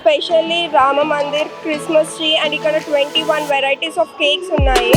Specially Rama Mandir Christmas tree and ఇక్కడ 21 varieties of cakes ఉన్నాయి.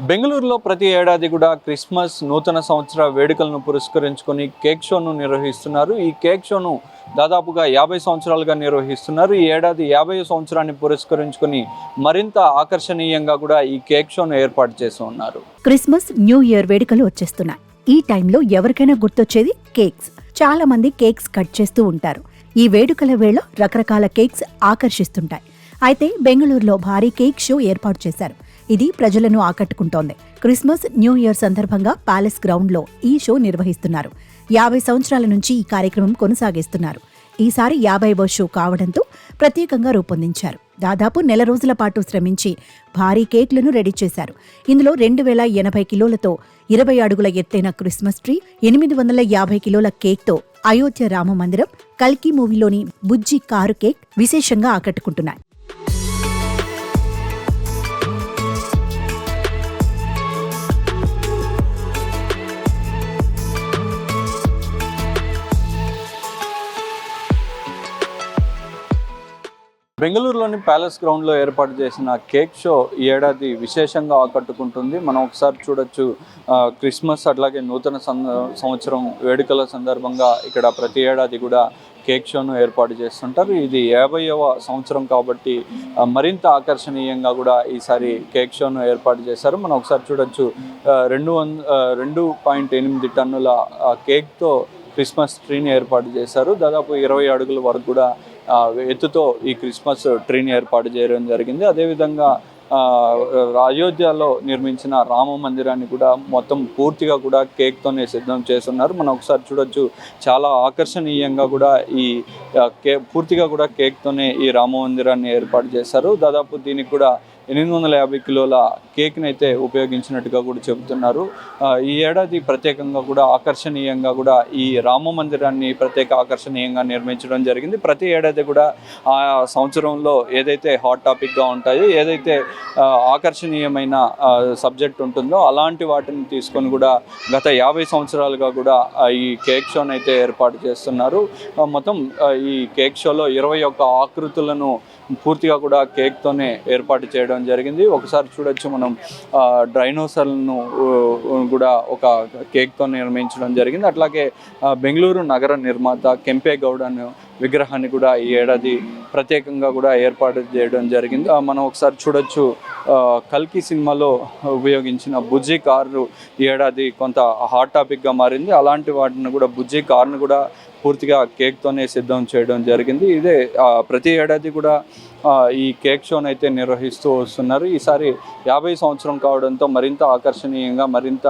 బెంగళూరులో ప్రతి ఏడాది కూడా క్రిస్మస్ నూతన సంవత్సర వేడుకలను పురస్కరించుకొని కేక్ షోను నిర్వహిస్తున్నారు. ఈ కేక్ షోను దాదాపుగా 50 సంవత్సరాలుగా నిర్వహిస్తున్నారు. ఈ ఏడాది 50వ సంవత్సరాన్ని పురస్కరించుకొని మరింత ఆకర్షణీయంగా కూడా ఈ కేక్ షోను ఏర్పాటు చేసి ఉన్నారు. క్రిస్మస్ న్యూ ఇయర్ వేడుకలు వచ్చేస్తున్నాయి. ఈ టైంలో ఎవరికైనా గుర్తొచ్చేది కేక్స్. చాలా మంది కేక్స్ కట్ చేస్తూ ఉంటారు. ఈ వేడుకల వేళ రకరకాల కేక్స్ ఆకర్షిస్తుంటాయి. అయితే బెంగళూరులో భారీ కేక్ షో ఏర్పాటు చేశారు. ఇది ప్రజలను ఆకట్టుకుంటోంది. క్రిస్మస్ న్యూ ఇయర్ సందర్భంగా ప్యాలెస్ గ్రౌండ్లో ఈ షో నిర్వహిస్తున్నారు. 50 సంవత్సరాల నుంచి ఈ కార్యక్రమం కొనసాగిస్తున్నారు. ఈసారి 50వ షో కావడంతో ప్రత్యేకంగా రూపొందించారు. దాదాపు నెల రోజుల పాటు శ్రమించి భారీ కేక్లను రెడీ చేశారు. ఇందులో 2080 కిలోలతో 20 అడుగుల ఎత్తైన క్రిస్మస్ ట్రీ, 850 కిలోల కేక్తో అయోధ్య రామ మందిరం, కల్కి మూవీలోని బుజ్జి కారు కేక్ విశేషంగా ఆకట్టుకుంటున్నాయి. బెంగళూరులోని ప్యాలెస్ గ్రౌండ్లో ఏర్పాటు చేసిన కేక్ షో ఈ ఏడాది విశేషంగా ఆకట్టుకుంటుంది. మనం ఒకసారి చూడొచ్చు, క్రిస్మస్ అట్లాగే నూతన సంవత్సరం వేడుకల సందర్భంగా ఇక్కడ ప్రతి ఏడాది కూడా కేక్ షోను ఏర్పాటు చేస్తుంటారు. ఇది 50వ సంవత్సరం కాబట్టి మరింత ఆకర్షణీయంగా కూడా ఈసారి కేక్ షోను ఏర్పాటు చేశారు. మనం ఒకసారి చూడొచ్చు, 2.8 టన్నుల కేక్తో క్రిస్మస్ ట్రీని ఏర్పాటు చేశారు. దాదాపు 20 అడుగుల వరకు కూడా ఎత్తుతో ఈ క్రిస్మస్ ట్రీని ఏర్పాటు చేయడం జరిగింది. అదేవిధంగా అయోధ్యలో నిర్మించిన రామ మందిరాన్ని కూడా మొత్తం పూర్తిగా కూడా కేక్తోనే సిద్ధం చేస్తున్నారు. మనం ఒకసారి చూడొచ్చు, చాలా ఆకర్షణీయంగా కూడా ఈ పూర్తిగా కూడా కేక్తోనే ఈ రామ మందిరాన్ని ఏర్పాటు చేశారు. దాదాపు దీనికి కూడా 850 కిలోల కేక్ని అయితే ఉపయోగించినట్టుగా కూడా చెబుతున్నారు. ఈ ఏడాది ప్రత్యేకంగా కూడా ఆకర్షణీయంగా కూడా ఈ రామ మందిరాన్ని ఆకర్షణీయంగా నిర్మించడం జరిగింది. ప్రతి ఏడాది కూడా ఆ సంవత్సరంలో ఏదైతే హాట్ టాపిక్గా ఉంటాయో, ఏదైతే ఆకర్షణీయమైన సబ్జెక్ట్ ఉంటుందో అలాంటి వాటిని తీసుకొని కూడా గత 50 సంవత్సరాలుగా కూడా ఈ కేక్ షోను అయితే ఏర్పాటు చేస్తున్నారు. మొత్తం ఈ కేక్ షోలో 21 ఆకృతులను పూర్తిగా కూడా కేక్తోనే ఏర్పాటు చేయడం జరిగింది. ఒకసారి చూడొచ్చు, మనం డైనోసార్లను కూడా ఒక కేక్తో నిర్మించడం జరిగింది. అట్లాగే బెంగళూరు నగర నిర్మాత కెంపేగౌడ విగ్రహాన్ని కూడా ఈ ఏడాది ప్రత్యేకంగా కూడా ఏర్పాటు చేయడం జరిగింది. మనం ఒకసారి చూడొచ్చు, కల్కి సినిమాలో ఉపయోగించిన బుజ్జి కారు ఈ ఏడాది కొంత హాట్ టాపిక్గా మారింది. అలాంటి వాటిని కూడా బుజ్జి కారును కూడా పూర్తిగా కేక్తోనే సిద్ధం చేయడం జరిగింది. ఇదే ప్రతి ఏడాది కూడా ఈ కేక్ షోను అయితే నిర్వహిస్తూ వస్తున్నారు. ఈసారి 50 సంవత్సరం కావడంతో మరింత ఆకర్షణీయంగా, మరింత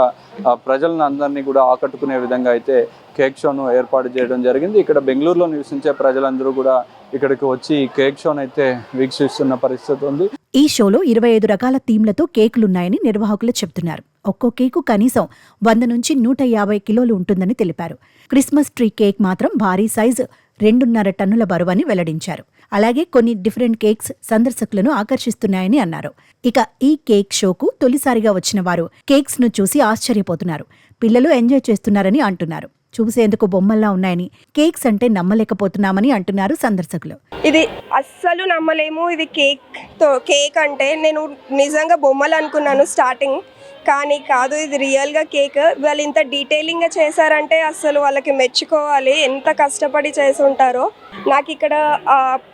ప్రజలను అందరినీ కూడా ఆకట్టుకునే విధంగా అయితే కేక్ షోను ఏర్పాటు చేయడం జరిగింది. ఇక్కడ బెంగళూరులో నివసించే ప్రజలందరూ కూడా ఇక్కడికి వచ్చి ఈ కేక్ షోను అయితే వీక్షిస్తున్న పరిస్థితి ఉంది. ఈ షోలో 25 రకాల థీమ్లతో కేకులున్నాయని నిర్వాహకులు చెబుతున్నారు. ఒక్కో కేకు కనీసం 100 నుంచి 150 కిలోలు ఉంటుందని తెలిపారు. క్రిస్మస్ ట్రీ కేక్ మాత్రం భారీ సైజు 2.5 టన్నుల బరువని వెల్లడించారు. అలాగే కొన్ని డిఫరెంట్ కేక్స్ సందర్శకులను ఆకర్షిస్తున్నాయని అన్నారు. ఇక ఈ కేక్ షోకు తొలిసారిగా వచ్చిన వారు కేక్స్ ను చూసి ఆశ్చర్యపోతున్నారు. పిల్లలు ఎంజాయ్ చేస్తున్నారని అంటున్నారు. చూసేందుకు బొమ్మల్లా ఉన్నాయని, కేక్స్ అంటే నమ్మలేకపోతున్నామని అంటున్నారు సందర్శకులు. ఇది అస్సలు నమ్మలేము. ఇది కేక్ అంటే నేను నిజంగా బొమ్మలు అనుకున్నాను స్టార్టింగ్, కానీ కాదు, ఇది రియల్గా కేక్. వాళ్ళు ఇంత డీటెయిలింగ్గా చేశారంటే అస్సలు వాళ్ళకి మెచ్చుకోవాలి, ఎంత కష్టపడి చేసి ఉంటారో. నాకు ఇక్కడ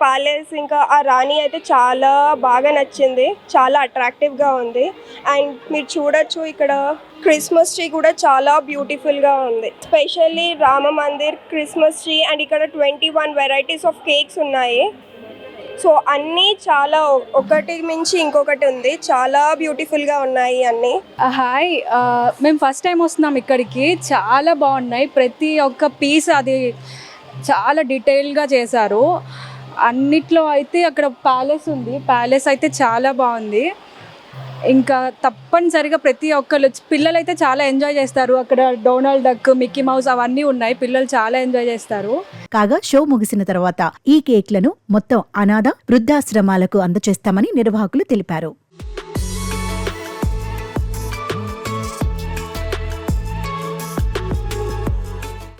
ప్యాలెస్ ఇంకా ఆ రాణి అయితే చాలా బాగా నచ్చింది, చాలా అట్రాక్టివ్గా ఉంది. అండ్ మీరు చూడొచ్చు, ఇక్కడ క్రిస్మస్ ట్రీ కూడా చాలా బ్యూటిఫుల్గా ఉంది. Specially Rama Mandir Christmas tree and ఇక్కడ 21 వెరైటీస్ ఆఫ్ కేక్స్ ఉన్నాయి. సో అన్నీ చాలా ఒకటి మించి ఇంకొకటి ఉంది, చాలా బ్యూటిఫుల్గా ఉన్నాయి అన్నీ. హాయ్, మేము ఫస్ట్ టైం వస్తున్నాం ఇక్కడికి. చాలా బాగున్నాయి, ప్రతి ఒక్క పీస్ అది చాలా డీటెయిల్గా చేశారు. అన్నిట్లో అయితే అక్కడ ప్యాలెస్ ఉంది, ప్యాలెస్ అయితే చాలా బాగుంది. ఇంకా తప్పనిసరిగా ప్రతి ఒక్కరు పిల్లలు అయితే చాలా ఎంజాయ్ చేస్తారు. అక్కడ డొనాల్డ్ డక్, మిక్కీ మౌస్ అవన్నీ ఉన్నాయి, పిల్లలు చాలా ఎంజాయ్ చేస్తారు. కాగా షో ముగిసిన తర్వాత ఈ కేక్లను మొత్తం అనాథ వృద్ధాశ్రమాలకు అందజేస్తామని నిర్వాహకులు తెలిపారు.